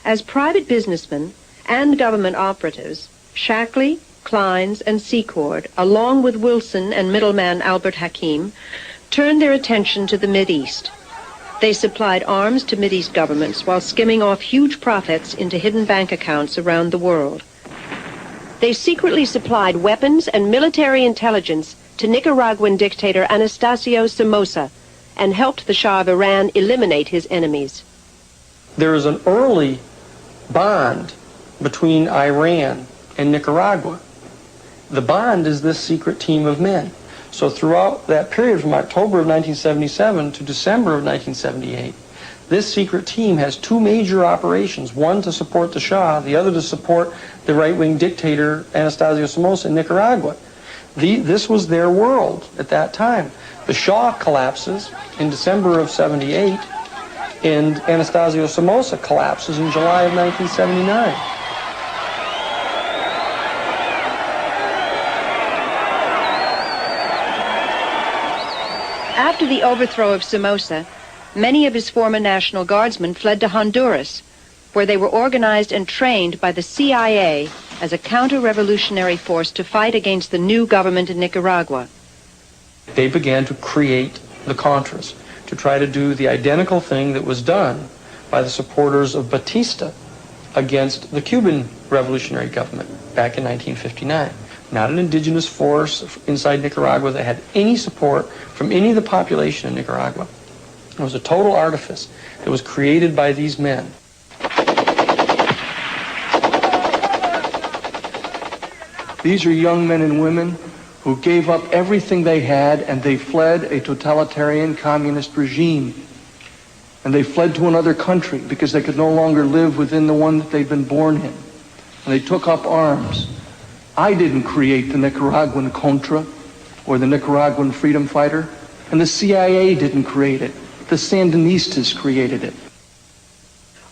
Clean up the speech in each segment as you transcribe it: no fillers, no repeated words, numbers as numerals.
As private businessmen and government operatives, Shackley, Kleins, and Secord, along with Wilson and middleman Albert Hakim, turned their attention to the Mideast. They supplied arms to Mideast governments while skimming off huge profits into hidden bank accounts around the world. They secretly supplied weapons and military intelligence to Nicaraguan dictator Anastasio Somoza and helped the Shah of Iran eliminate his enemies. There is an early bond between Iran and Nicaragua. The bond is this secret team of men. So throughout that period from October of 1977 to December of 1978, this secret team has two major operations, one to support the Shah, the other to support the right-wing dictator Anastasio Somoza in Nicaragua. This was their world at that time. The Shah collapses in December of 78, and Anastasio Somoza collapses in July of 1979. After the overthrow of Somoza, many of his former National Guardsmen fled to Honduras, where they were organized and trained by the CIA as a counter-revolutionary force to fight against the new government in Nicaragua. They began to create the Contras, to try to do the identical thing that was done by the supporters of Batista against the Cuban revolutionary government back in 1959. Not an indigenous force inside Nicaragua that had any support from any of the population in Nicaragua. It was a total artifice that was created by these men. These are young men and women who gave up everything they had, and they fled a totalitarian communist regime. And they fled to another country because they could no longer live within the one that they'd been born in. And they took up arms. I didn't create the Nicaraguan Contra or the Nicaraguan freedom fighter, and the CIA didn't create it. The Sandinistas created it.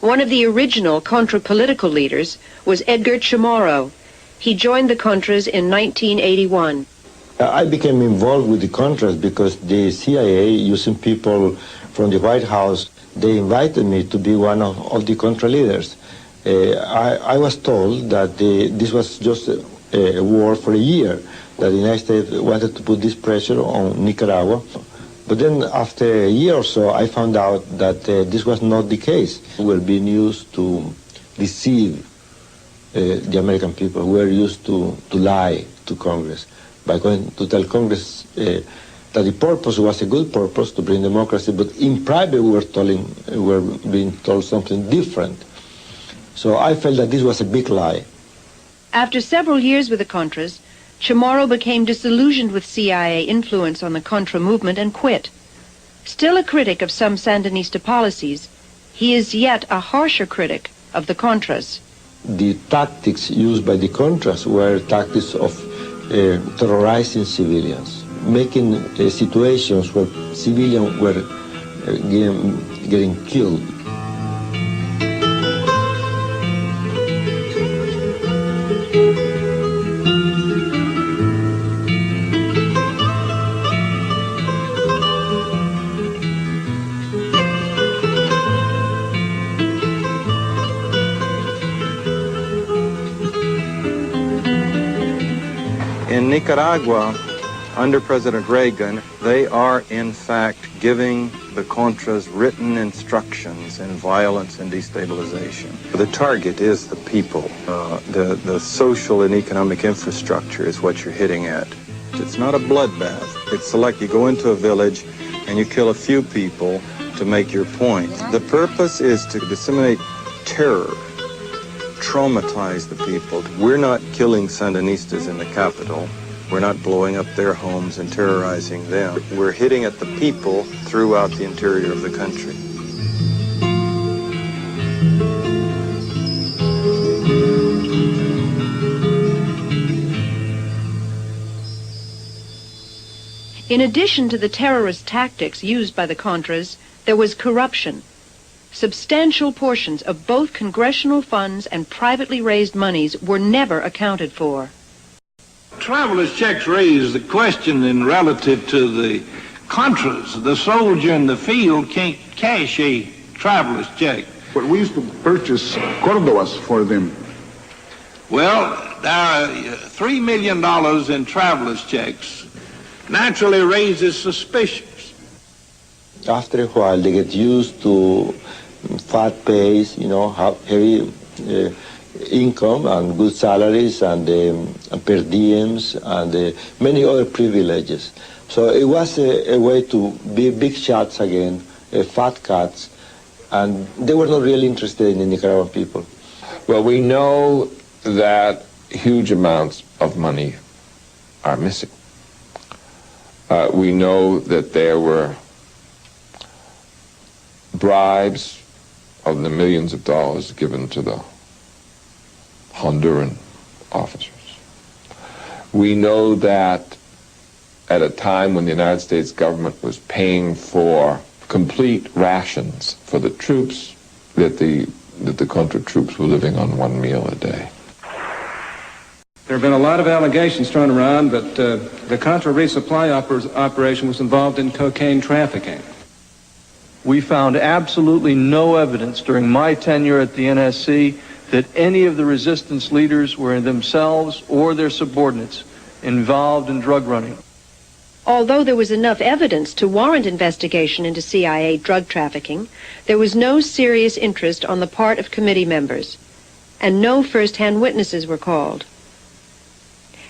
One of the original Contra political leaders was Edgar Chamorro. He joined the Contras in 1981. I became involved with the Contras because the CIA, using people from the White House, they invited me to be one of the Contra leaders. I was told that this was just a war for a year, that the United States wanted to put this pressure on Nicaragua. But then after a year or so, I found out that this was not the case. We were being used to deceive the American people. We were used to lie to Congress by going to tell Congress that the purpose was a good purpose, to bring democracy, but in private we were being told something different. So I felt that this was a big lie. After several years with the Contras, Chamorro became disillusioned with CIA influence on the Contra movement and quit. Still a critic of some Sandinista policies, he is yet a harsher critic of the Contras. The tactics used by the Contras were tactics of terrorizing civilians, making situations where civilians were getting killed. In Nicaragua, under President Reagan, they are in fact giving the Contras written instructions in violence and destabilization. The target is the people. The social and economic infrastructure is what you're hitting at. It's not a bloodbath. It's like you go into a village and you kill a few people to make your point. The purpose is to disseminate terror, traumatize the people. We're not killing Sandinistas in the capital. We're not blowing up their homes and terrorizing them. We're hitting at the people throughout the interior of the country. In addition to the terrorist tactics used by the Contras, there was corruption. Substantial portions of both congressional funds and privately raised monies were never accounted for. Traveler's checks raise the question in relative to the Contras. The soldier in the field can't cash a traveler's check. But we used to purchase Cordobas for them. Well, there are $3 million in traveler's checks naturally raises suspicions. After a while, they get used to fat pays, heavy income and good salaries and per diems and many other privileges. So it was a way to be big shots again, fat cats, and they were not really interested in the Nicaraguan people. Well, we know that huge amounts of money are missing. We know that there were bribes of the millions of dollars given to the Honduran officers. We know that at a time when the United States government was paying for complete rations for the troops, that the Contra troops were living on one meal a day. There have been a lot of allegations thrown around that the Contra resupply operation was involved in cocaine trafficking. We found absolutely no evidence during my tenure at the NSC that any of the resistance leaders were themselves or their subordinates involved in drug running. Although there was enough evidence to warrant investigation into CIA drug trafficking, there was no serious interest on the part of committee members, and no first-hand witnesses were called.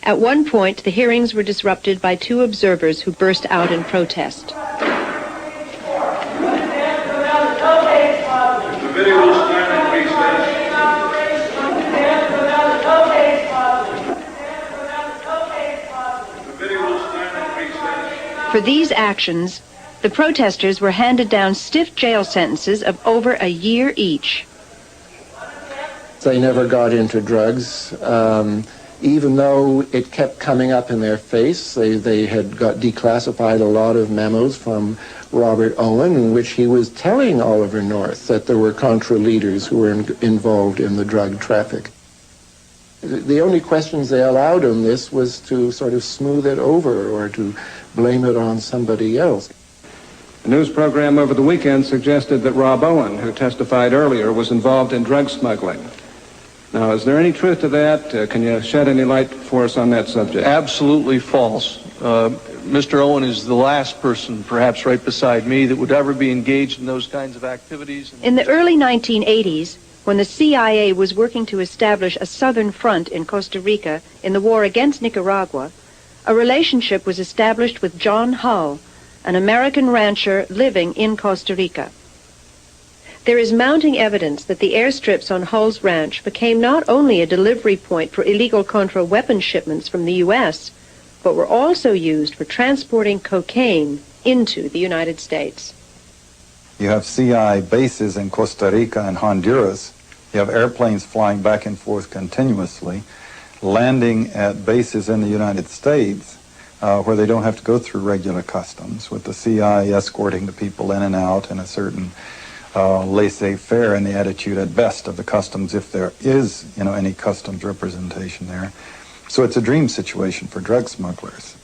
At one point, the hearings were disrupted by two observers who burst out in protest. The video will stand in recess. For these actions, the protesters were handed down stiff jail sentences of over a year each. They never got into drugs. Even though it kept coming up in their face, they had got declassified a lot of memos from Robert Owen in which he was telling Oliver North that there were Contra leaders who were involved in the drug traffic. The only questions they allowed him this was to sort of smooth it over or to blame it on somebody else. A news program over the weekend suggested that Rob Owen, who testified earlier, was involved in drug smuggling. Now, is there any truth to that? Can you shed any light for us on that subject? Absolutely false. Mr. Owen is the last person, perhaps right beside me, that would ever be engaged in those kinds of activities. In the early 1980s, when the CIA was working to establish a southern front in Costa Rica in the war against Nicaragua, a relationship was established with John Hull, an American rancher living in Costa Rica. There is mounting evidence that the airstrips on Hull's ranch became not only a delivery point for illegal Contra weapon shipments from the U.S., but were also used for transporting cocaine into the United States. You have CI bases in Costa Rica and Honduras. You have airplanes flying back and forth continuously, landing at bases in the United States where they don't have to go through regular customs, with the CI escorting the people in and out in a certain laissez-faire in the attitude at best of the customs, if there is, any customs representation there. So it's a dream situation for drug smugglers.